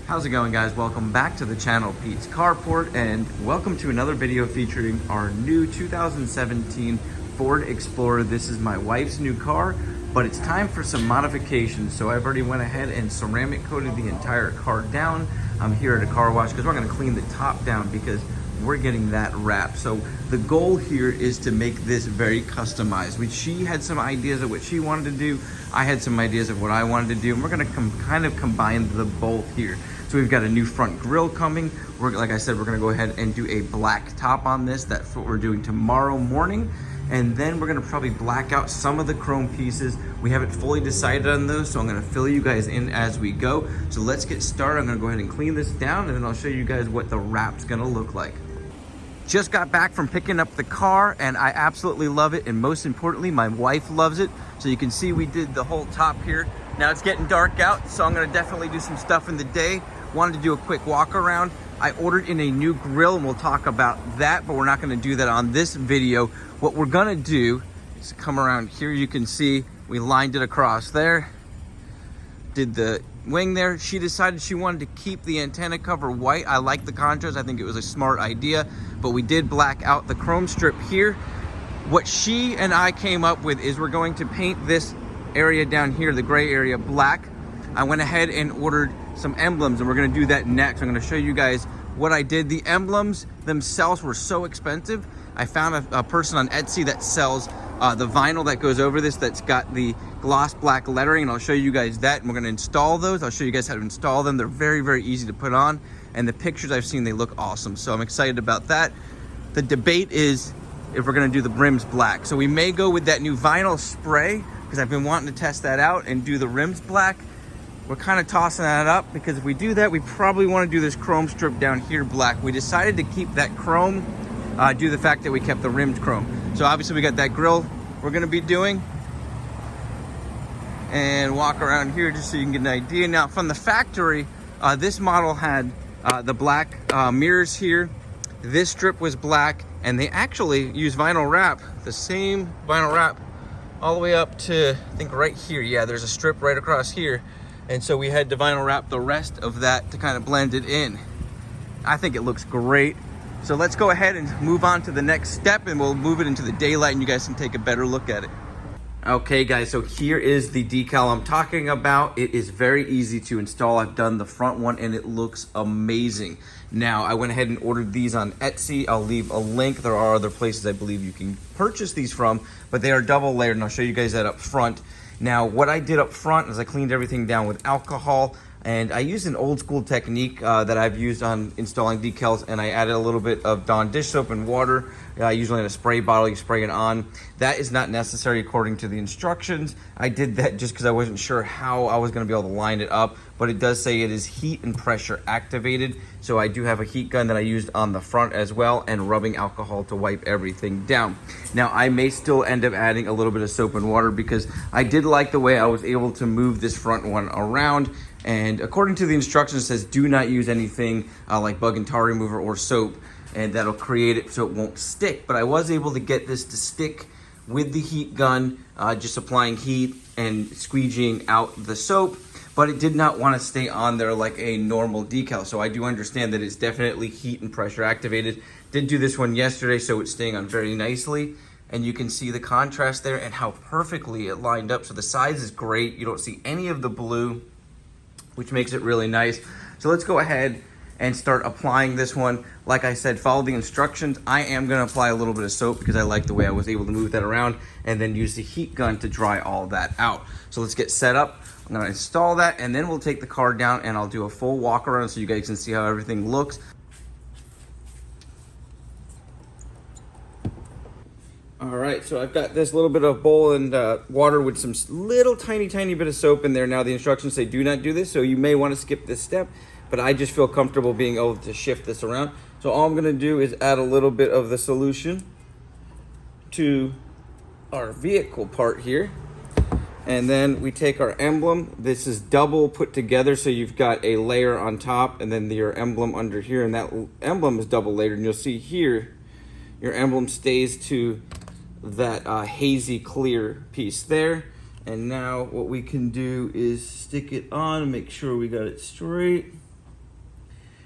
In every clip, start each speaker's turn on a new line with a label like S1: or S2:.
S1: How's it going, guys? Welcome back to the channel, Pete's Carport, and welcome to another video featuring our new 2017 Ford Explorer. This is my wife's new car, but it's time for some modifications. So I've already went ahead and ceramic coated the entire car down. I'm here at a car wash because we're going to clean the top down because we're getting that wrap. So the goal here is to make this very customized. She had some ideas of what she wanted to do. I had some ideas of what I wanted to do, and we're going to kind of combine the both here. So we've got a new front grille coming. Like I said, we're going to go ahead and do a black top on this. That's what we're doing tomorrow morning. And then we're going to probably black out some of the chrome pieces. We haven't fully decided on those, so I'm going to fill you guys in as we go. So let's get started. I'm going to go ahead and clean this down, and then I'll show you guys what the wrap's going to look like. Just got back from picking up the car, and I absolutely love it, and most importantly, my wife loves it. So you can see we did the whole top here. Now it's getting dark out, so I'm going to definitely do some stuff in the day. Wanted to do a quick walk around. I ordered in a new grill, and we'll talk about that, but we're not going to do that on this video. What we're going to do is come around here. You can see we lined it across there, did the wing there. She decided she wanted to keep the antenna cover white. I like the contrast. I think it was a smart idea, but we did black out the chrome strip here. What she and I came up with is we're going to paint this area down here, the gray area, black. I went ahead and ordered some emblems, and we're going to do that next. I'm going to show you guys what I did. The emblems themselves were so expensive. I found a person on Etsy that sells the vinyl that goes over this, that's got the gloss black lettering, and I'll show you guys that, and we're going to install those. I'll show you guys how to install them. They're very, very easy to put on, and the pictures I've seen, they look awesome. So I'm excited about that. The debate is if we're going to do the rims black. So we may go with that new vinyl spray because I've been wanting to test that out and do the rims black. We're kind of tossing that up because if we do that, we probably want to do this chrome strip down here black. We decided to keep that chrome due to the fact that we kept the rims chrome. So obviously we got that grille we're going to be doing, and walk around here just so you can get an idea. Now from the factory, this model had the black mirrors here. This strip was black, and they actually use vinyl wrap, the same vinyl wrap all the way up to, I think, right here. Yeah, there's a strip right across here. And so we had to vinyl wrap the rest of that to kind of blend it in. I think it looks great. So let's go ahead and move on to the next step, and we'll move it into the daylight and you guys can take a better look at it. Okay guys, so here is the decal I'm talking about. It is very easy to install. I've done the front one and it looks amazing. Now, I went ahead and ordered these on Etsy. I'll leave a link. There are other places I believe you can purchase these from, but they are double layered, and I'll show you guys that up front. Now, what I did up front is I cleaned everything down with alcohol, and I used an old school technique that I've used on installing decals, and I added a little bit of Dawn dish soap and water. Usually in a spray bottle, you spray it on. That is not necessary according to the instructions. I did that just because I wasn't sure how I was going to be able to line it up, but it does say it is heat and pressure activated. So I do have a heat gun that I used on the front as well, and rubbing alcohol to wipe everything down. Now, I may still end up adding a little bit of soap and water because I did like the way I was able to move this front one around. And according to the instructions, it says do not use anything like bug and tar remover or soap, and that'll create it so it won't stick. But I was able to get this to stick with the heat gun, just applying heat and squeegeeing out the soap, but it did not want to stay on there like a normal decal. So I do understand that it's definitely heat and pressure activated. Did do this one yesterday, so it's staying on very nicely. And you can see the contrast there and how perfectly it lined up. So the size is great. You don't see any of the blue, which makes it really nice. So let's go ahead and start applying this one. Like I said, follow the instructions. I am gonna apply a little bit of soap because I like the way I was able to move that around, and then use the heat gun to dry all that out. So let's get set up. I'm gonna install that, and then we'll take the car down and I'll do a full walk around so you guys can see how everything looks. All right, so I've got this little bit of bowl and water with some little tiny bit of soap in there. Now the instructions say do not do this, so you may want to skip this step, but I just feel comfortable being able to shift this around. So all I'm gonna do is add a little bit of the solution to our vehicle part here. And then we take our emblem. This is double put together, so you've got a layer on top and then your emblem under here, and that emblem is double layered. And you'll see here, your emblem stays to that hazy clear piece there. And now what we can do is stick it on and make sure we got it straight.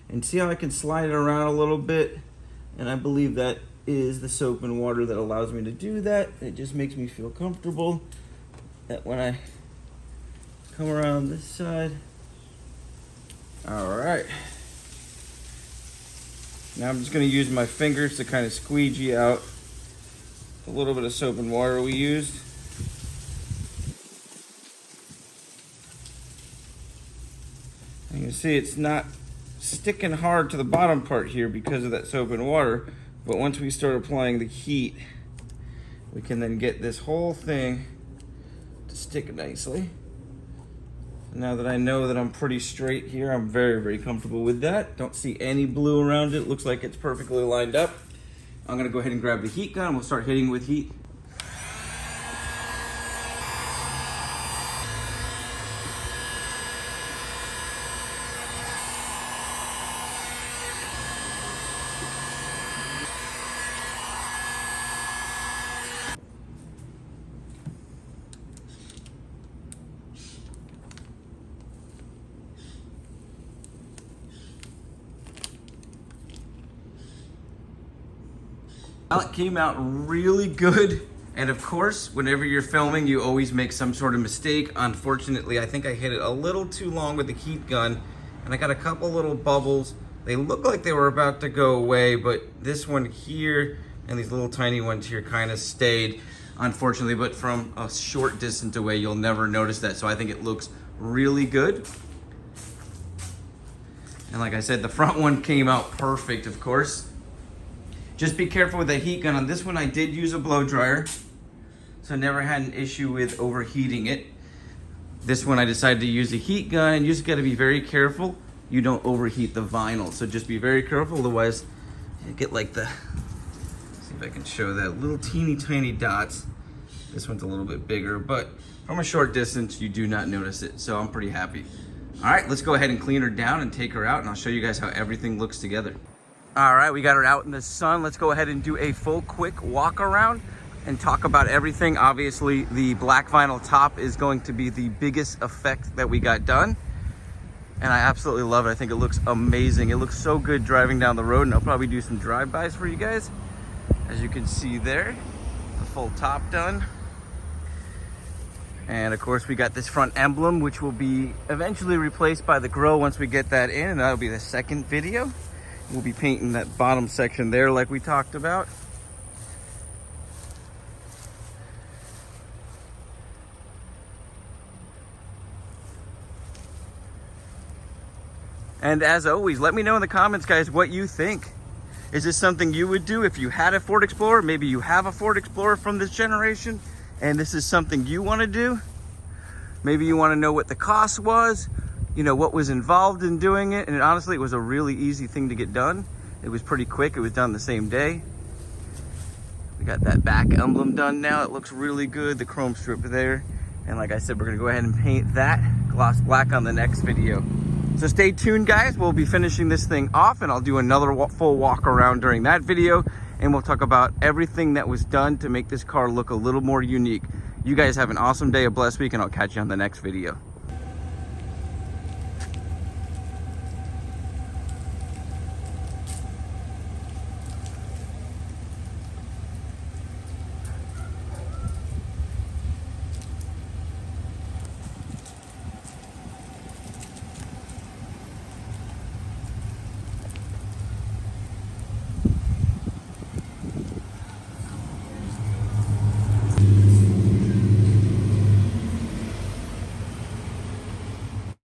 S1: And see how I can slide it around a little bit? And I believe that is the soap and water that allows me to do that. It just makes me feel comfortable that when I come around this side. All right. Now I'm just gonna use my fingers to kind of squeegee out a little bit of soap and water we used. And you can see it's not sticking hard to the bottom part here because of that soap and water, but once we start applying the heat, we can then get this whole thing to stick nicely. Now that I know that I'm pretty straight here, I'm very, very comfortable with that. Don't see any blue around it. Looks like it's perfectly lined up. I'm gonna go ahead and grab the heat gun. We'll start hitting with heat. Well, it came out really good. And of course, whenever you're filming, you always make some sort of mistake. Unfortunately, I think I hit it a little too long with the heat gun, and I got a couple little bubbles. They look like they were about to go away, but this one here and these little tiny ones here kind of stayed, unfortunately, but from a short distance away, you'll never notice that. So I think it looks really good. And like I said, the front one came out perfect, of course. Just be careful with the heat gun. On this one, I did use a blow dryer, so I never had an issue with overheating it. This one, I decided to use a heat gun, and you just gotta be very careful you don't overheat the vinyl. So just be very careful, otherwise you get like the, see if I can show that, little teeny tiny dots. This one's a little bit bigger, but from a short distance, you do not notice it, so I'm pretty happy. All right, let's go ahead and clean her down and take her out, and I'll show you guys how everything looks together. All right, we got her out in the sun. Let's go ahead and do a full quick walk around and talk about everything. Obviously, the black vinyl top is going to be the biggest effect that we got done. And I absolutely love it. I think it looks amazing. It looks so good driving down the road, and I'll probably do some drive-bys for you guys. As you can see there, the full top done. And of course, we got this front emblem, which will be eventually replaced by the grille once we get that in, and that'll be the second video. We'll be painting that bottom section there like we talked about. And as always, let me know in the comments, guys, what you think. Is this something you would do if you had a Ford Explorer? Maybe you have a Ford Explorer from this generation and this is something you want to do. Maybe you want to know what the cost was, you know, what was involved in doing it. And honestly, it was a really easy thing to get done. It was pretty quick. It was done the same day. We got that back emblem done now. It looks really good. The chrome strip there. And like I said, we're gonna go ahead and paint that gloss black on the next video. So stay tuned, guys. We'll be finishing this thing off, and I'll do another full walk around during that video. And we'll talk about everything that was done to make this car look a little more unique. You guys have an awesome day, a blessed week, and I'll catch you on the next video.